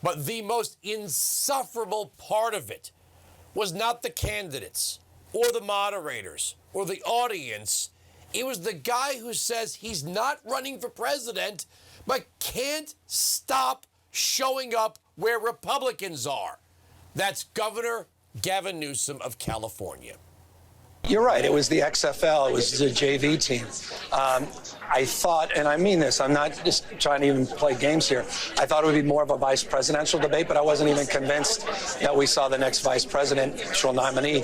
But the most insufferable part of it was not the candidates or the moderators or the audience. It was the guy who says he's not running for president, but can't stop showing up where Republicans are. That's Governor Gavin Newsom of California. You're right. It was the XFL. It was the JV team. I thought, and I mean this, I'm not just trying to even play games here. I thought it would be more of a vice presidential debate, but I wasn't even convinced that we saw the next vice presidential nominee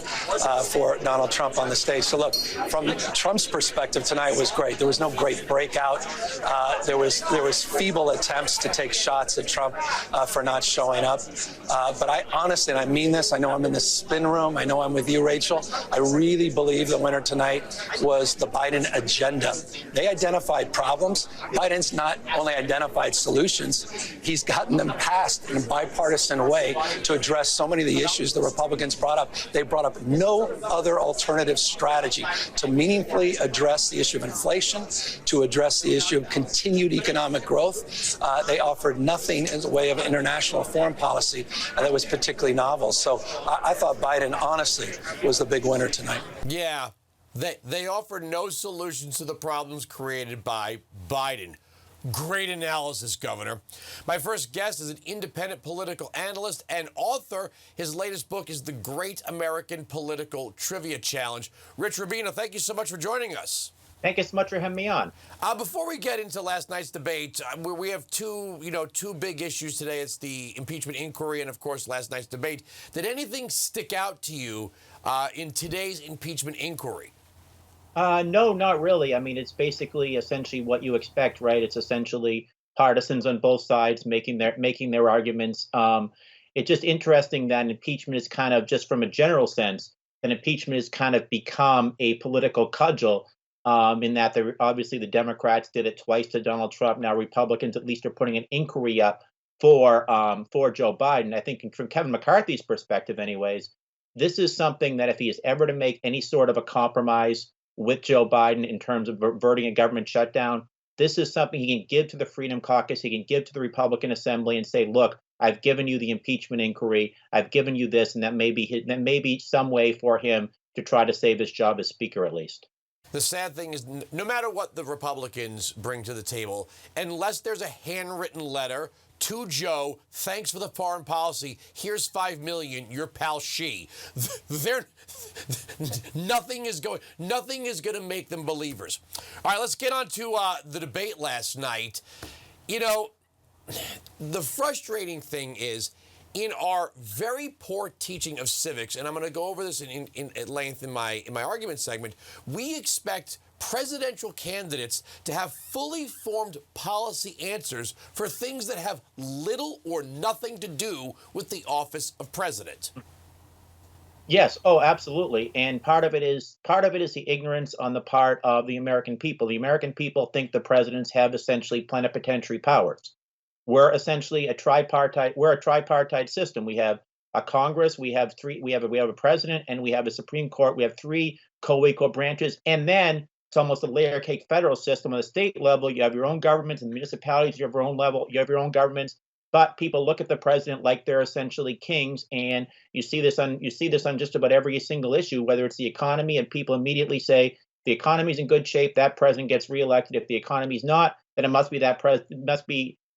for Donald Trump on the stage. So look, from Trump's perspective, tonight was great. There was no great breakout. There was feeble attempts to take shots at Trump for not showing up. But I honestly, and I mean this, I know I'm in the spin room. I know I'm with you, Rachel. I really believe the winner tonight was the Biden agenda. They identified problems. Biden's not only identified solutions, he's gotten them passed in a bipartisan way to address so many of the issues the Republicans brought up. They brought up no other alternative strategy to meaningfully address the issue of inflation, to address the issue of continued economic growth. They offered nothing in the way of international foreign policy that was particularly novel. So I thought Biden, honestly, was the big winner tonight. Yeah, they offered no solutions to the problems created by Biden. Great analysis, Governor. My first guest is an independent political analyst and author. His latest book is The Great American Political Trivia Challenge. Rich Rubino, thank you so much for joining us. Thank you so much for having me on. Before we get into last night's debate, we have two big issues today. It's the impeachment inquiry and, of course, last night's debate. Did anything stick out to you in today's impeachment inquiry? No, not really. I mean, it's basically essentially what you expect, right? It's essentially partisans on both sides making their arguments. It's just interesting that impeachment is kind of, just from a general sense, that impeachment has kind of become a political cudgel. In that obviously the Democrats did it twice to Donald Trump. Now Republicans at least are putting an inquiry up for Joe Biden. I think from Kevin McCarthy's perspective, anyways, this is something that if he is ever to make any sort of a compromise with Joe Biden in terms of averting a government shutdown, this is something he can give to the Freedom Caucus. He can give to the Republican Assembly and say, look, I've given you the impeachment inquiry. I've given you this, and that may be some way for him to try to save his job as Speaker, at least. The sad thing is, no matter what the Republicans bring to the table, unless there's a handwritten letter to Joe, thanks for the foreign policy, here's $5 million, your pal Xi. Nothing is going to make them believers. All right, let's get on to the debate last night. You know, the frustrating thing is, in our very poor teaching of civics, and I'm going to go over this at length in my argument segment, we expect presidential candidates to have fully formed policy answers for things that have little or nothing to do with the office of president. Yes, oh, absolutely. And part of it is the ignorance on the part of the American people. The American people think the presidents have essentially plenipotentiary powers. We're essentially a tripartite system. We have a Congress, we have a president, and we have a Supreme Court. We have three co-equal branches, and then it's almost a layer cake federal system. On the state level, you have your own governments, and municipalities, you have your own level, you have your own governments. But people look at the president like they're essentially kings, and you see this on just about every single issue, whether it's the economy, and people immediately say the economy's in good shape, that president gets reelected. If the economy's not, then it must be that president.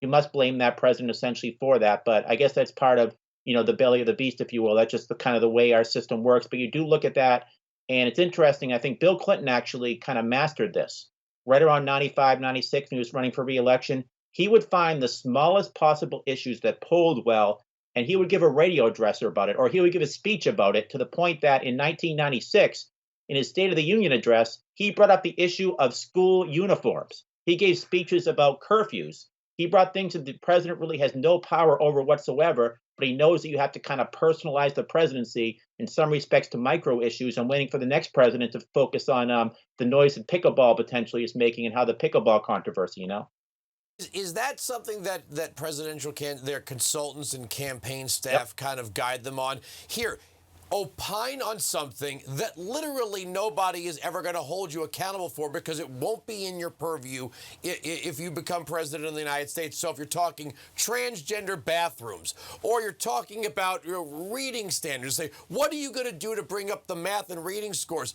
You must blame that president essentially for that. But I guess that's part of, the belly of the beast, if you will. That's just the kind of the way our system works. But you do look at that, and it's interesting. I think Bill Clinton actually kind of mastered this. Right around 95, 96, when he was running for re-election, he would find the smallest possible issues that polled well, and he would give a radio address about it, or he would give a speech about it, to the point that in 1996, in his State of the Union address, he brought up the issue of school uniforms. He gave speeches about curfews. He brought things that the president really has no power over whatsoever, but he knows that you have to kind of personalize the presidency in some respects to micro issues. I'm waiting for the next president to focus on the noise that pickleball potentially is making and how the pickleball controversy, Is that something that their consultants and campaign staff kind of guide them on? Here, opine on something that literally nobody is ever going to hold you accountable for because it won't be in your purview if you become president of the United States. So if you're talking transgender bathrooms or you're talking about reading standards, say, what are you going to do to bring up the math and reading scores?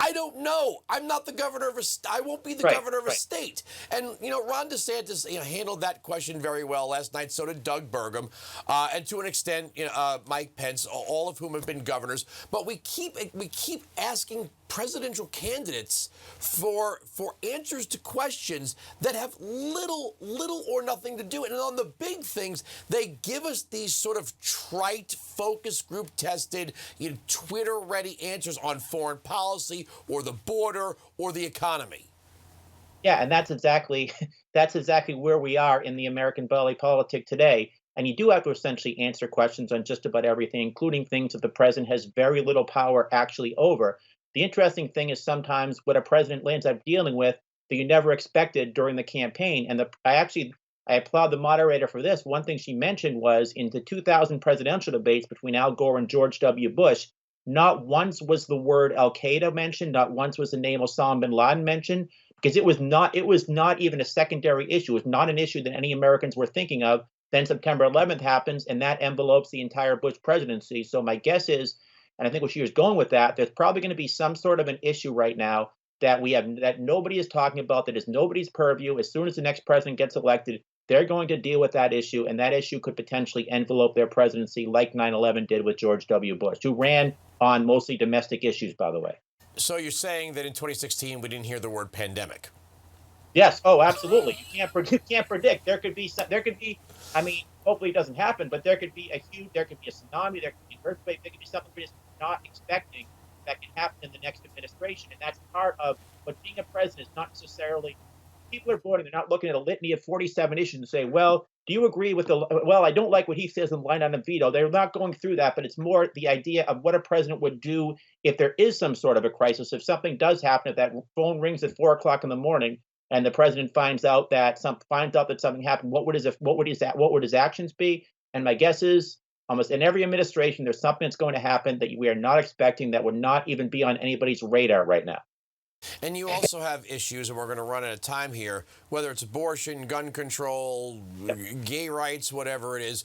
I don't know. I'm not the governor of a state. I won't be the governor of a state. And, Ron DeSantis handled that question very well last night. So did Doug Burgum. And to an extent, Mike Pence, all of whom have been governors. But we keep asking presidential candidates for answers to questions that have little or nothing to do. And on the big things, they give us these sort of trite, focus group tested, Twitter ready answers on foreign policy or the border or the economy. Yeah, and that's exactly where we are in the American body politic today. And you do have to essentially answer questions on just about everything, including things that the president has very little power actually over. The interesting thing is sometimes what a president ends up dealing with that you never expected during the campaign. And I applaud the moderator for this. One thing she mentioned was in the 2000 presidential debates between Al Gore and George W. Bush, not once was the word Al Qaeda mentioned, not once was the name Osama bin Laden mentioned, because it was not even a secondary issue. It was not an issue that any Americans were thinking of. Then September 11th happens, and that envelopes the entire Bush presidency. So my guess is, and I think what she was going with that, there's probably going to be some sort of an issue right now that nobody is talking about, that is nobody's purview. As soon as the next president gets elected, they're going to deal with that issue, and that issue could potentially envelope their presidency like 9/11 did with George W. Bush, who ran on mostly domestic issues, by the way. So you're saying that in 2016 we didn't hear the word pandemic? Yes. Oh, absolutely. You can't predict. There could be. I mean, hopefully it doesn't happen, but there could be a tsunami, there could be an earthquake, there could be something we're just not expecting that can happen in the next administration. And that's part of what being a president is not necessarily. People are bored and they're not looking at a litany of 47 issues and say, well, do you agree with I don't like what he says in line item veto. They're not going through that, but it's more the idea of what a president would do if there is some sort of a crisis. If something does happen, if that phone rings at 4:00 in the morning and the president finds out that something happened, what would his actions be? And my guess is almost in every administration, there's something that's going to happen that we are not expecting, that would not even be on anybody's radar right now. And you also have issues, and we're going to run out of time here, whether it's abortion, gun control, gay rights, whatever it is.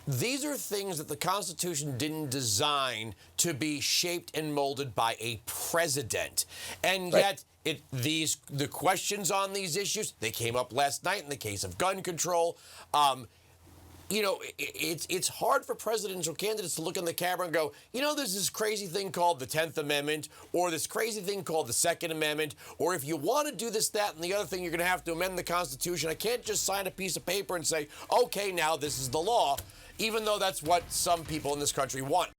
These are things that the Constitution didn't design to be shaped and molded by a president. And yet, the questions on these issues, they came up last night in the case of gun control. It's hard for presidential candidates to look in the camera and go, there's this crazy thing called the 10th Amendment or this crazy thing called the Second Amendment, or if you want to do this, that, and the other thing, you're going to have to amend the Constitution. I can't just sign a piece of paper and say, okay, now this is the law, even though that's what some people in this country want.